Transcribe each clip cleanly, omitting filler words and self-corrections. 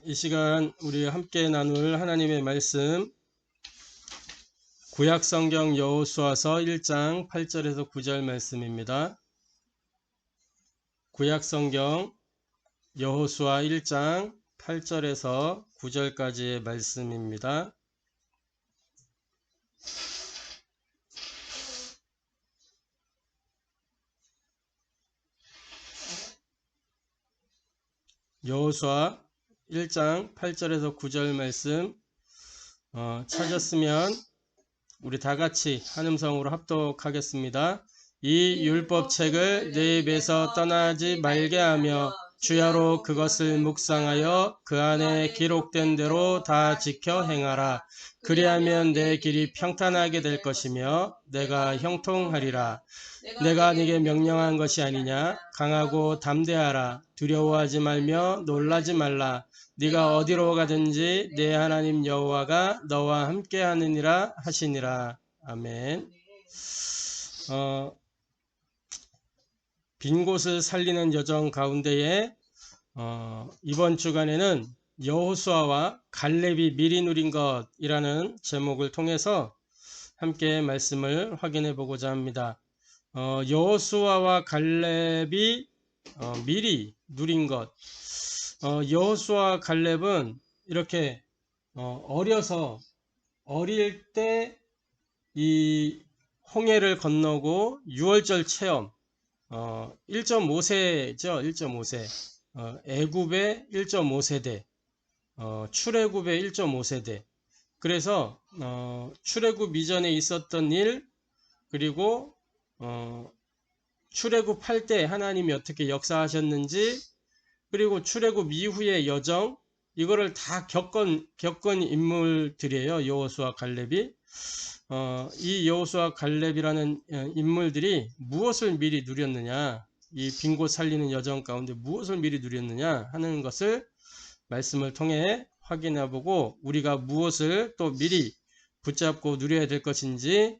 이 시간 우리 함께 나눌 하나님의 말씀 구약성경 여호수아서 1장 8절에서 9절 말씀입니다. 구약성경 여호수아 1장 8절에서 9절까지의 말씀입니다. 여호수아 1장 8절에서 9절 말씀 찾았으면 우리 다같이 한음성으로 합독하겠습니다. 이 율법책을 내 입에서 떠나지 말게 하며 주야로 그것을 묵상하여 그 안에 기록된 대로 다 지켜 행하라. 그리하면 내 길이 평탄하게 될 것이며 내가 형통하리라. 내가 네게 명령한 것이 아니냐. 강하고 담대하라. 두려워하지 말며 놀라지 말라. 네가 어디로 가든지 내 하나님 여호와가 너와 함께 하느니라 하시니라. 아멘. 빈 곳을 살리는 여정 가운데에 이번 주간에는 여호수아와 갈렙이 미리 누린 것이라는 제목을 통해서 함께 말씀을 확인해 보고자 합니다. 여호수아와 갈렙이 미리 누린 것. 여호수아 갈렙은 이렇게 어릴 때 이 홍해를 건너고 6월절 체험 1.5세죠. 1.5세 애굽의 1.5세대 출애굽의 1.5세대 그래서 출애굽 이전에 있었던 일 그리고 출애굽할 때 하나님이 어떻게 역사하셨는지 그리고 출애굽 이후의 여정 이거를 다 겪은 인물들이에요. 여호수아 갈렙이 이 여호수아 갈렙이라는 인물들이 무엇을 미리 누렸느냐 이 빈 곳 살리는 여정 가운데 무엇을 미리 누렸느냐 하는 것을 말씀을 통해 확인해 보고 우리가 무엇을 또 미리 붙잡고 누려야 될 것인지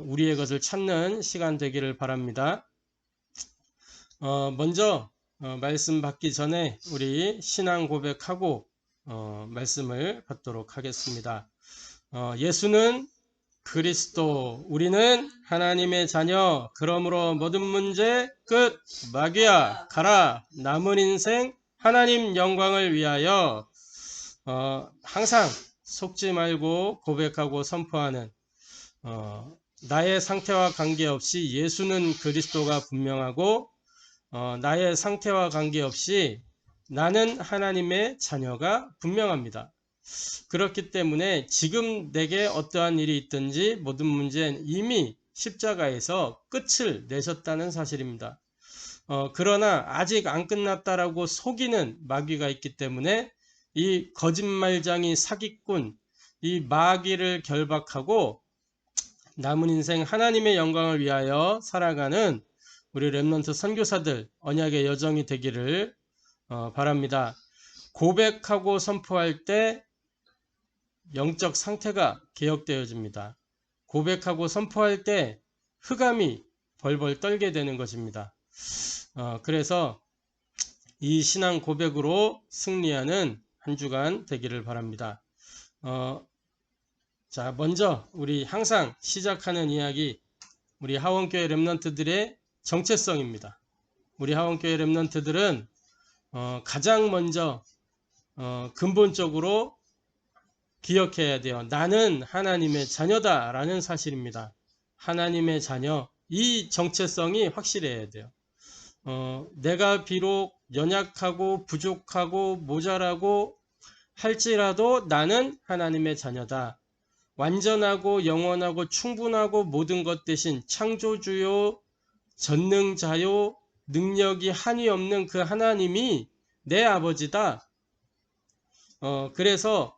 우리의 것을 찾는 시간 되기를 바랍니다. 먼저 말씀 받기 전에 우리 신앙 고백하고 말씀을 받도록 하겠습니다. 예수는 그리스도, 우리는 하나님의 자녀, 그러므로 모든 문제 끝, 마귀야 가라, 남은 인생 하나님 영광을 위하여 항상 속지 말고 고백하고 선포하는 나의 상태와 관계없이 예수는 그리스도가 분명하고 나의 상태와 관계없이 나는 하나님의 자녀가 분명합니다. 그렇기 때문에 지금 내게 어떠한 일이 있든지 모든 문제는 이미 십자가에서 끝을 내셨다는 사실입니다. 그러나 아직 안 끝났다라고 속이는 마귀가 있기 때문에 이 거짓말장이 사기꾼, 이 마귀를 결박하고 남은 인생 하나님의 영광을 위하여 살아가는 우리 렘넌트 선교사들 언약의 여정이 되기를 바랍니다. 고백하고 선포할 때 영적 상태가 개혁되어집니다. 고백하고 선포할 때 흑암이 벌벌 떨게 되는 것입니다. 그래서 이 신앙 고백으로 승리하는 한 주간 되기를 바랍니다. 자, 먼저 우리 항상 시작하는 이야기 우리 하원교회 렘넌트들의 정체성입니다. 우리 하원교회 렘넌트들은 가장 먼저 근본적으로 기억해야 돼요. 나는 하나님의 자녀다 라는 사실입니다. 하나님의 자녀, 이 정체성이 확실해야 돼요. 내가 비록 연약하고 부족하고 모자라고 할지라도 나는 하나님의 자녀다. 완전하고 영원하고 충분하고 모든 것 대신 창조주요 전능자요 능력이 한이 없는 그 하나님이 내 아버지다. 그래서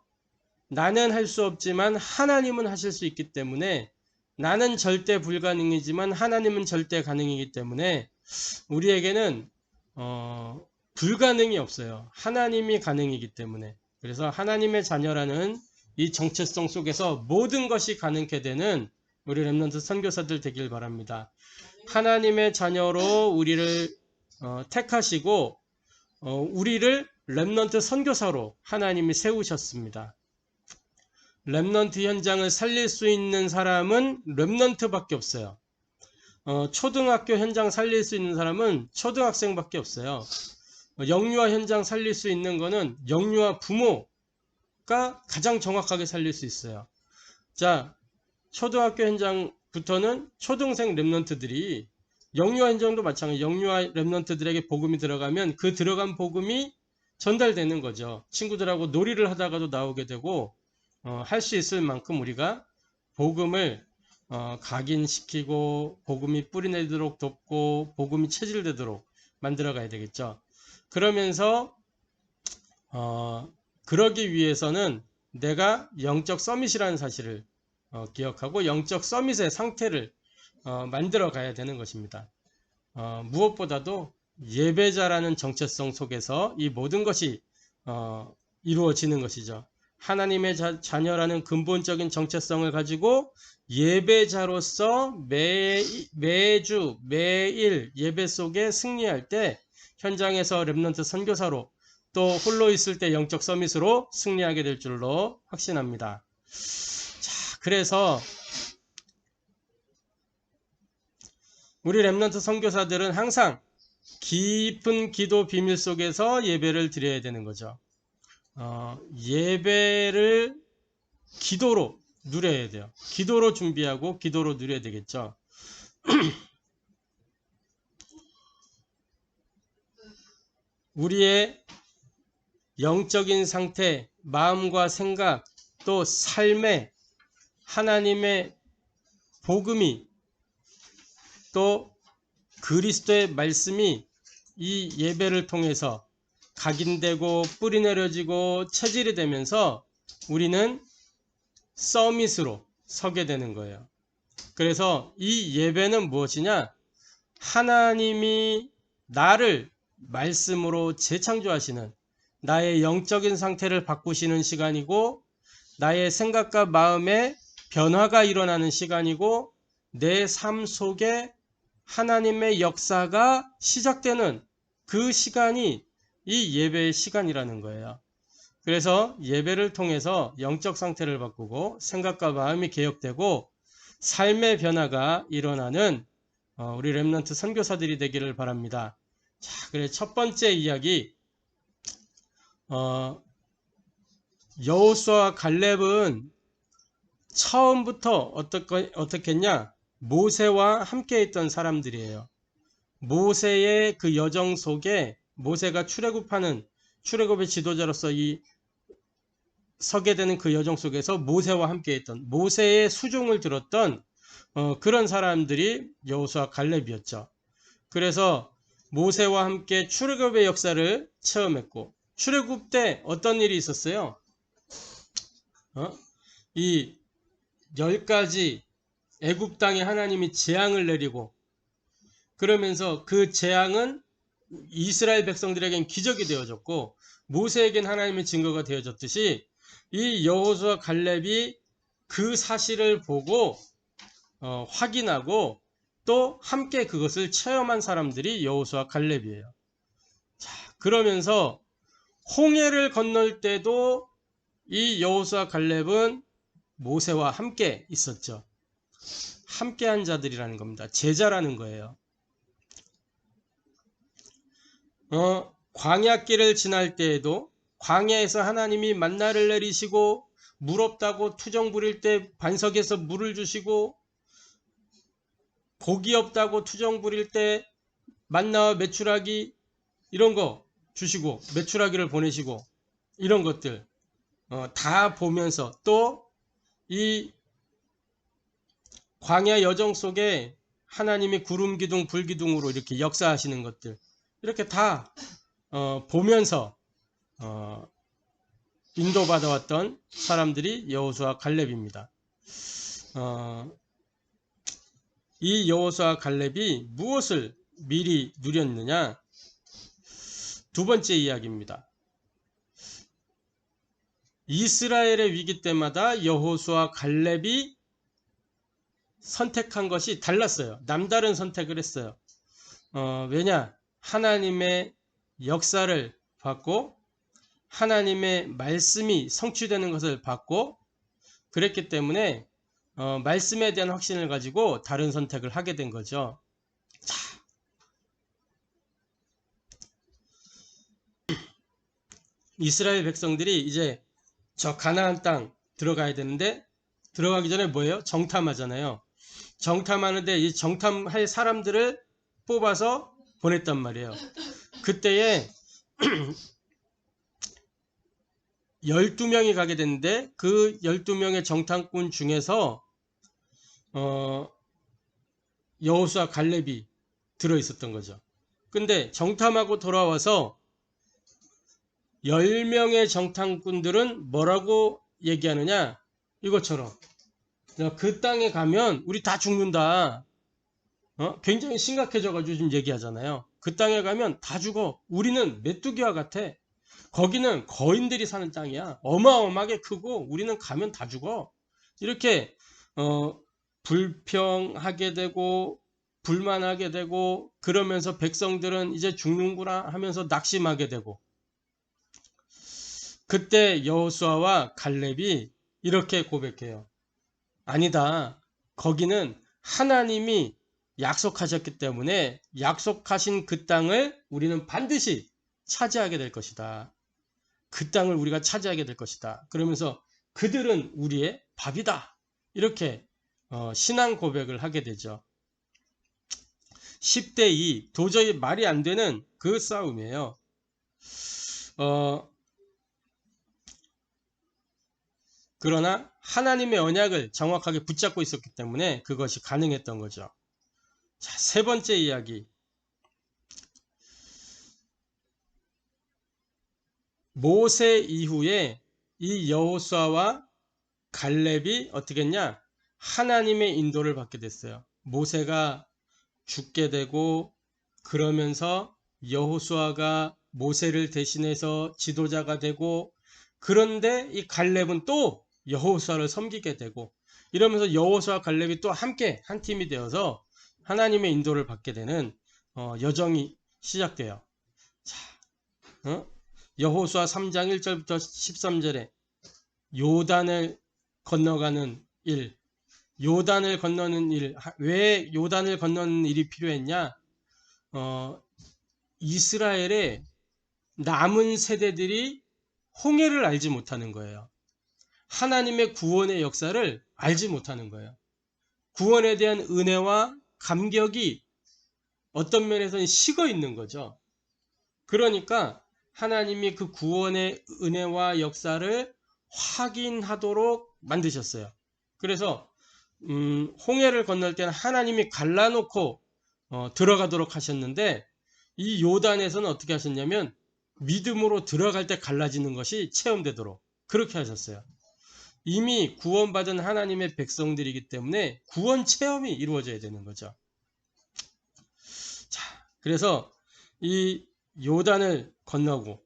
나는 할 수 없지만 하나님은 하실 수 있기 때문에 나는 절대 불가능이지만 하나님은 절대 가능이기 때문에 우리에게는 불가능이 없어요. 하나님이 가능이기 때문에. 그래서 하나님의 자녀라는 이 정체성 속에서 모든 것이 가능케 되는 우리 렘넌트 선교사들 되길 바랍니다. 하나님의 자녀로 우리를 택하시고 우리를 렘넌트 선교사로 하나님이 세우셨습니다. 렘넌트 현장을 살릴 수 있는 사람은 렘넌트밖에 없어요. 초등학교 현장 살릴 수 있는 사람은 초등학생밖에 없어요. 영유아 현장 살릴 수 있는 거는 영유아 부모가 가장 정확하게 살릴 수 있어요. 자, 초등학교 현장부터는 초등생 렘넌트들이, 영유아 현장도 마찬가지예요. 영유아 렘넌트들에게 복음이 들어가면 그 들어간 복음이 전달되는 거죠. 친구들하고 놀이를 하다가도 나오게 되고, 할 수 있을 만큼 우리가 복음을 각인시키고 복음이 뿌리내도록 돕고 복음이 체질되도록 만들어 가야 되겠죠. 그러면서 그러기 위해서는 내가 영적 서밋이라는 사실을 기억하고 영적 서밋의 상태를 만들어 가야 되는 것입니다. 무엇보다도 예배자라는 정체성 속에서 이 모든 것이 이루어지는 것이죠. 하나님의 자녀라는 근본적인 정체성을 가지고 예배자로서 매주 매일 예배 속에 승리할 때 현장에서 렘넌트 선교사로 또 홀로 있을 때 영적 서밋으로 승리하게 될 줄로 확신합니다. 자, 그래서 우리 렘넌트 선교사들은 항상 깊은 기도 비밀 속에서 예배를 드려야 되는 거죠. 예배를 기도로 누려야 돼요. 기도로 준비하고 기도로 누려야 되겠죠. 우리의 영적인 상태, 마음과 생각, 또 삶에 하나님의 복음이, 또 그리스도의 말씀이 이 예배를 통해서 각인되고 뿌리내려지고 체질이 되면서 우리는 서밋으로 서게 되는 거예요. 그래서 이 예배는 무엇이냐? 하나님이 나를 말씀으로 재창조하시는, 나의 영적인 상태를 바꾸시는 시간이고, 나의 생각과 마음의 변화가 일어나는 시간이고, 내 삶 속에 하나님의 역사가 시작되는 그 시간이 이 예배의 시간이라는 거예요. 그래서 예배를 통해서 영적 상태를 바꾸고 생각과 마음이 개혁되고 삶의 변화가 일어나는 우리 렘넌트 선교사들이 되기를 바랍니다. 자, 그래 첫 번째 이야기, 여호수아와 갈렙은 처음부터 어떻겠냐? 모세와 함께 있던 사람들이에요. 모세의 그 여정 속에, 모세가 출애굽의 지도자로서 서게 되는 그 여정 속에서 모세와 함께 있던, 모세의 수종을 들었던 그런 사람들이 여호수아 갈렙이었죠. 그래서 모세와 함께 출애굽의 역사를 체험했고, 출애굽 때 어떤 일이 있었어요? 이 10가지 애굽 땅에 하나님이 재앙을 내리고, 그러면서 그 재앙은 이스라엘 백성들에겐 기적이 되어졌고 모세에겐 하나님의 증거가 되어졌듯이 이 여호수아 갈렙이 그 사실을 보고 확인하고 또 함께 그것을 체험한 사람들이 여호수아 갈렙이에요. 자, 그러면서 홍해를 건널 때도 이 여호수아 갈렙은 모세와 함께 있었죠. 함께한 자들이라는 겁니다. 제자라는 거예요. 광야길을 지날 때에도 광야에서 하나님이 만나를 내리시고 물 없다고 투정 부릴 때 반석에서 물을 주시고, 고기 없다고 투정 부릴 때 만나와 메추라기 이런 거 주시고 메추라기를 보내시고, 이런 것들 다 보면서 또 이 광야 여정 속에 하나님이 구름 기둥 불 기둥으로 이렇게 역사하시는 것들 이렇게 다 보면서 인도받아왔던 사람들이 여호수아 갈렙입니다. 이 여호수아 갈렙이 무엇을 미리 누렸느냐? 두 번째 이야기입니다. 이스라엘의 위기 때마다 여호수아 갈렙이 선택한 것이 달랐어요. 남다른 선택을 했어요. 왜냐? 하나님의 역사를 받고 하나님의 말씀이 성취되는 것을 봤고, 그랬기 때문에 말씀에 대한 확신을 가지고 다른 선택을 하게 된 거죠. 자, 이스라엘 백성들이 이제 저 가나안 땅 들어가야 되는데, 들어가기 전에 뭐예요? 정탐하잖아요. 정탐하는데 이 정탐할 사람들을 뽑아서 보냈단 말이에요. 그때에 12명이 가게 됐는데, 그 12명의 정탐꾼 중에서 여호수아 갈렙이 들어있었던 거죠. 근데 정탐하고 돌아와서 10명의 정탐꾼들은 뭐라고 얘기하느냐, 이것처럼 그 땅에 가면 우리 다 죽는다. 굉장히 심각해져가지고 지금 얘기하잖아요. 그 땅에 가면 다 죽어. 우리는 메뚜기와 같아. 거기는 거인들이 사는 땅이야. 어마어마하게 크고 우리는 가면 다 죽어. 이렇게 불평하게 되고 불만하게 되고, 그러면서 백성들은 이제 죽는구나 하면서 낙심하게 되고, 그때 여호수아와 갈렙이 이렇게 고백해요. 아니다. 거기는 하나님이 약속하셨기 때문에 약속하신 그 땅을 우리는 반드시 차지하게 될 것이다. 그 땅을 우리가 차지하게 될 것이다. 그러면서 그들은 우리의 밥이다. 이렇게 신앙 고백을 하게 되죠. 10대 2, 도저히 말이 안 되는 그 싸움이에요. 그러나 하나님의 언약을 정확하게 붙잡고 있었기 때문에 그것이 가능했던 거죠. 자, 세 번째 이야기. 모세 이후에 이 여호수아와 갈렙이 어떻게 했냐? 하나님의 인도를 받게 됐어요. 모세가 죽게 되고, 그러면서 여호수아가 모세를 대신해서 지도자가 되고, 그런데 이 갈렙은 또 여호수아를 섬기게 되고, 이러면서 여호수아 갈렙이 또 함께 한 팀이 되어서 하나님의 인도를 받게 되는 여정이 시작돼요. 자, 여호수아 3장 1절부터 13절에 요단을 건너가는 일, 요단을 건너는 일. 왜 요단을 건너는 일이 필요했냐? 이스라엘의 남은 세대들이 홍해를 알지 못하는 거예요. 하나님의 구원의 역사를 알지 못하는 거예요. 구원에 대한 은혜와 감격이 어떤 면에서는 식어 있는 거죠. 그러니까 하나님이 그 구원의 은혜와 역사를 확인하도록 만드셨어요. 그래서 홍해를 건널 때는 하나님이 갈라놓고 들어가도록 하셨는데, 이 요단에서는 어떻게 하셨냐면 믿음으로 들어갈 때 갈라지는 것이 체험되도록 그렇게 하셨어요. 이미 구원받은 하나님의 백성들이기 때문에 구원 체험이 이루어져야 되는 거죠. 자, 그래서 이 요단을 건너고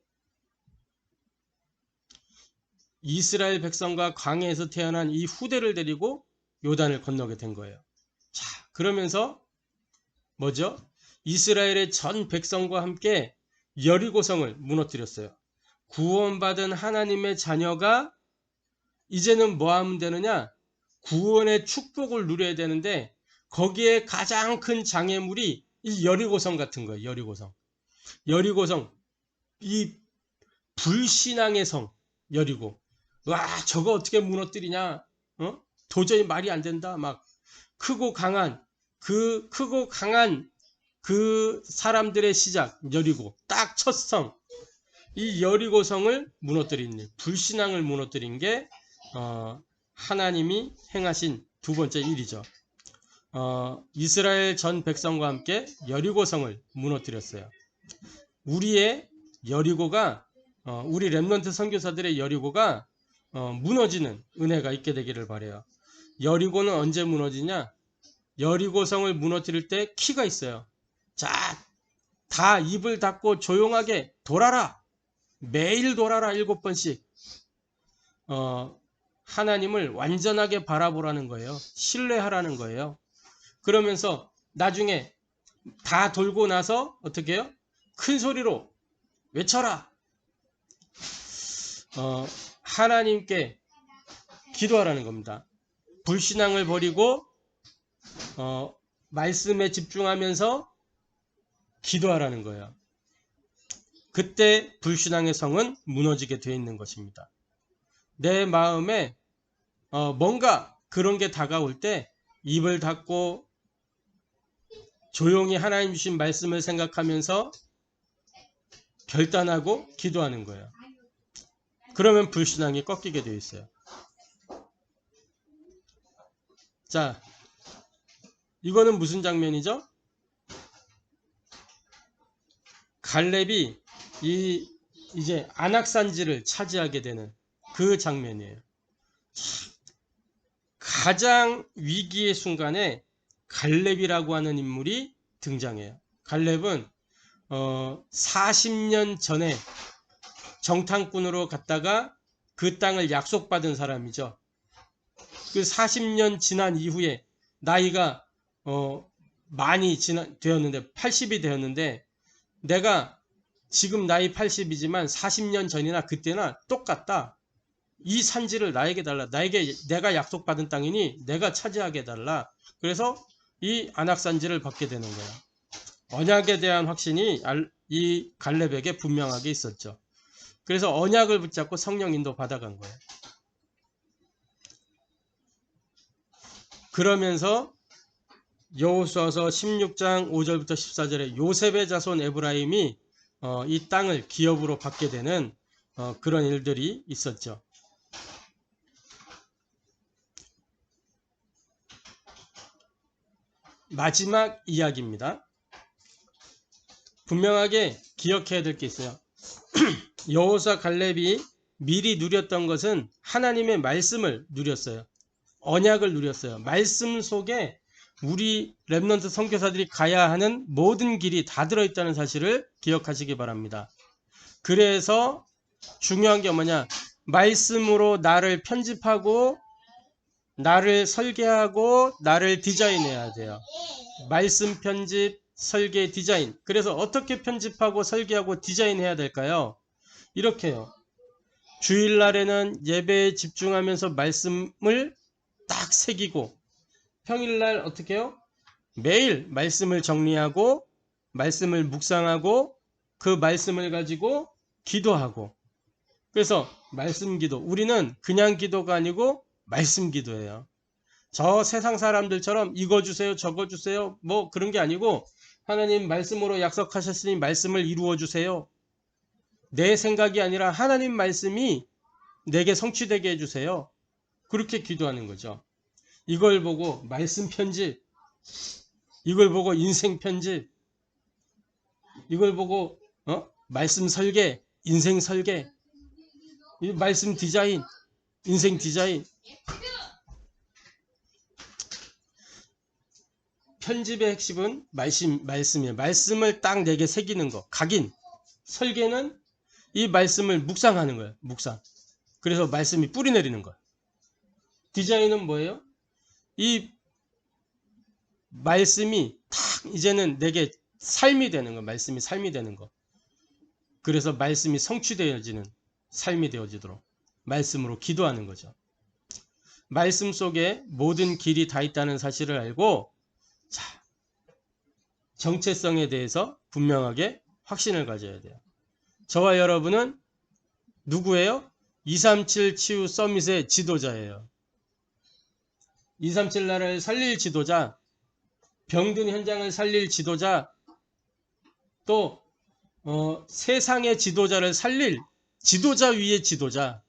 이스라엘 백성과 광야에서 태어난 이 후대를 데리고 요단을 건너게 된 거예요. 자, 그러면서 뭐죠? 이스라엘의 전 백성과 함께 여리고성을 무너뜨렸어요. 구원받은 하나님의 자녀가 이제는 뭐 하면 되느냐? 구원의 축복을 누려야 되는데, 거기에 가장 큰 장애물이 이 여리고성 같은 거예요. 여리고성, 이 불신앙의 성 여리고. 와, 저거 어떻게 무너뜨리냐? 도저히 말이 안 된다. 막 크고 강한 그 사람들의 시작, 여리고 딱 첫 성. 이 여리고성을 무너뜨린 일, 불신앙을 무너뜨린 게 하나님이 행하신 두 번째 일이죠. 이스라엘 전 백성과 함께 여리고성을 무너뜨렸어요. 우리의 여리고가, 우리 렘넌트 선교사들의 여리고가 무너지는 은혜가 있게 되기를 바라요. 여리고는 언제 무너지냐? 여리고성을 무너뜨릴 때 키가 있어요. 자, 다 입을 닫고 조용하게 돌아라. 매일 돌아라 7번씩. 하나님을 완전하게 바라보라는 거예요. 신뢰하라는 거예요. 그러면서 나중에 다 돌고 나서 어떻게 해요? 큰 소리로 외쳐라. 하나님께 기도하라는 겁니다. 불신앙을 버리고 말씀에 집중하면서 기도하라는 거예요. 그때 불신앙의 성은 무너지게 되어 있는 것입니다. 내 마음에 뭔가 그런 게 다가올 때 입을 닫고 조용히 하나님 주신 말씀을 생각하면서 결단하고 기도하는 거예요. 그러면 불신앙이 꺾이게 되어 있어요. 자, 이거는 무슨 장면이죠? 갈렙이 이제 안악산지를 차지하게 되는 그 장면이에요. 가장 위기의 순간에 갈렙이라고 하는 인물이 등장해요. 갈렙은 40년 전에 정탐꾼으로 갔다가 그 땅을 약속받은 사람이죠. 그 40년 지난 이후에 나이가 많이 되었는데 80이 되었는데 내가 지금 나이 80이지만 40년 전이나 그때나 똑같다. 이 산지를 나에게 달라. 내가 약속받은 땅이니 내가 차지하게 달라. 그래서 이 안악산지를 받게 되는 거예요. 언약에 대한 확신이 이 갈렙에게 분명하게 있었죠. 그래서 언약을 붙잡고 성령 인도 받아간 거예요. 그러면서 여호수아서 16장 5절부터 14절에 요셉의 자손 에브라임이 이 땅을 기업으로 받게 되는 그런 일들이 있었죠. 마지막 이야기입니다. 분명하게 기억해야 될 게 있어요. 여호수아 갈렙이 미리 누렸던 것은 하나님의 말씀을 누렸어요. 언약을 누렸어요. 말씀 속에 우리 렘넌트 선교사들이 가야 하는 모든 길이 다 들어있다는 사실을 기억하시기 바랍니다. 그래서 중요한 게 뭐냐? 말씀으로 나를 편집하고 나를 설계하고 나를 디자인해야 돼요. 말씀 편집, 설계, 디자인. 그래서 어떻게 편집하고 설계하고 디자인해야 될까요? 이렇게요. 주일날에는 예배에 집중하면서 말씀을 딱 새기고 평일날 어떻게 해요? 매일 말씀을 정리하고 말씀을 묵상하고 그 말씀을 가지고 기도하고 그래서 말씀 기도. 우리는 그냥 기도가 아니고 말씀 기도예요. 저 세상 사람들처럼 이거 주세요 저거 주세요 뭐 그런 게 아니고 하나님 말씀으로 약속하셨으니 말씀을 이루어 주세요. 내 생각이 아니라 하나님 말씀이 내게 성취되게 해주세요. 그렇게 기도하는 거죠. 이걸 보고 말씀 편집, 이걸 보고 인생 편집, 이걸 보고 말씀 설계, 인생 설계, 말씀 디자인, 인생 디자인. 편집의 핵심은 말씀이에요. 말씀을 딱 내게 새기는 거. 각인. 설계는 이 말씀을 묵상하는 거예요. 묵상. 그래서 말씀이 뿌리 내리는 거예요. 디자인은 뭐예요? 이 말씀이 탁 이제는 내게 삶이 되는 거. 말씀이 삶이 되는 거. 그래서 말씀이 성취되어지는 삶이 되어지도록 말씀으로 기도하는 거죠. 말씀 속에 모든 길이 다 있다는 사실을 알고 자, 정체성에 대해서 분명하게 확신을 가져야 돼요. 저와 여러분은 누구예요? 237 치유 서밋의 지도자예요. 237 나라를 살릴 지도자, 병든 현장을 살릴 지도자, 또 세상의 지도자를 살릴 지도자 위의 지도자.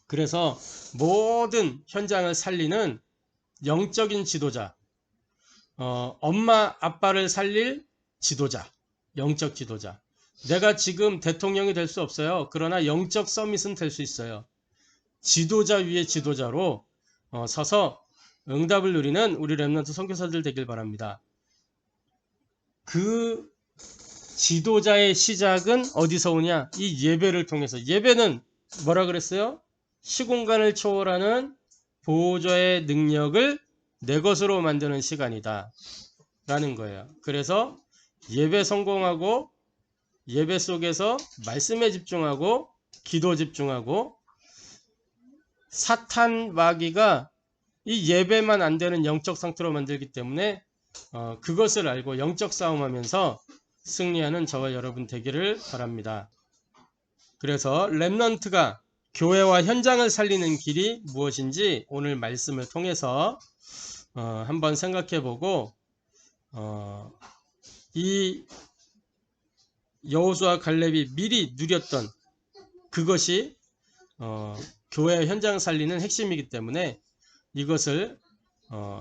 그래서 모든 현장을 살리는 영적인 지도자, 엄마 아빠를 살릴 지도자, 영적 지도자. 내가 지금 대통령이 될 수 없어요. 그러나 영적 서밋은 될 수 있어요. 지도자 위의 지도자로 서서 응답을 누리는 우리 렘넌트 선교사들 되길 바랍니다. 그 지도자의 시작은 어디서 오냐? 이 예배를 통해서. 예배는 뭐라 그랬어요? 시공간을 초월하는 보호자의 능력을 내 것으로 만드는 시간이다 라는 거예요. 그래서 예배 성공하고 예배 속에서 말씀에 집중하고 기도 집중하고, 사탄 마귀가 이 예배만 안 되는 영적 상태로 만들기 때문에 그것을 알고 영적 싸움하면서 승리하는 저와 여러분 되기를 바랍니다. 그래서 렘넌트가 교회와 현장을 살리는 길이 무엇인지 오늘 말씀을 통해서 한번 생각해보고, 이 여호수아 갈렙이 미리 누렸던 그것이 교회 현장 살리는 핵심이기 때문에 이것을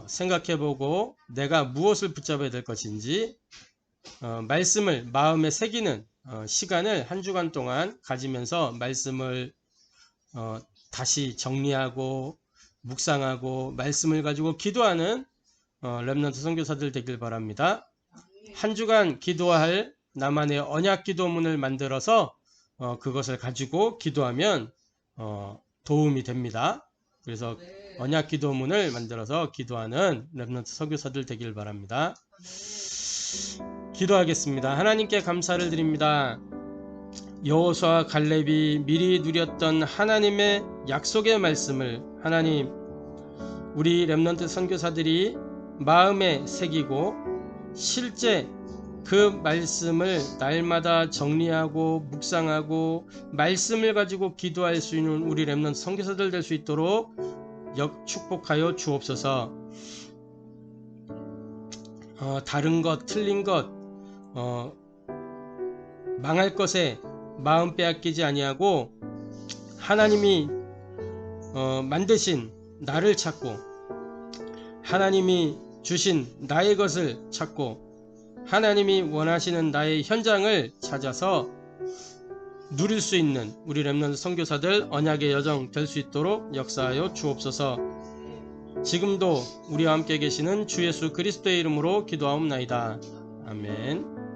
생각해보고 내가 무엇을 붙잡아야 될 것인지 말씀을 마음에 새기는 시간을 한 주간 동안 가지면서 말씀을 다시 정리하고 묵상하고 말씀을 가지고 기도하는 렘넌트 선교사들 되길 바랍니다. 한 주간 기도할 나만의 언약 기도문을 만들어서 그것을 가지고 기도하면 도움이 됩니다. 그래서 언약 기도문을 만들어서 기도하는 렘넌트 선교사들 되길 바랍니다. 기도하겠습니다. 하나님께 감사를 드립니다. 여호수아 갈렙이 미리 누렸던 하나님의 약속의 말씀을 하나님, 우리 렘넌트 선교사들이 마음에 새기고 실제 그 말씀을 날마다 정리하고 묵상하고 말씀을 가지고 기도할 수 있는 우리 렘넌트 선교사들 될 수 있도록 축복하여 주옵소서. 다른 것, 틀린 것, 망할 것에 마음 빼앗기지 아니하고 하나님이 만드신 나를 찾고 하나님이 주신 나의 것을 찾고 하나님이 원하시는 나의 현장을 찾아서 누릴 수 있는 우리 렘넌트 선교사들 언약의 여정 될 수 있도록 역사하여 주옵소서. 지금도 우리와 함께 계시는 주 예수 그리스도의 이름으로 기도하옵나이다. 아멘.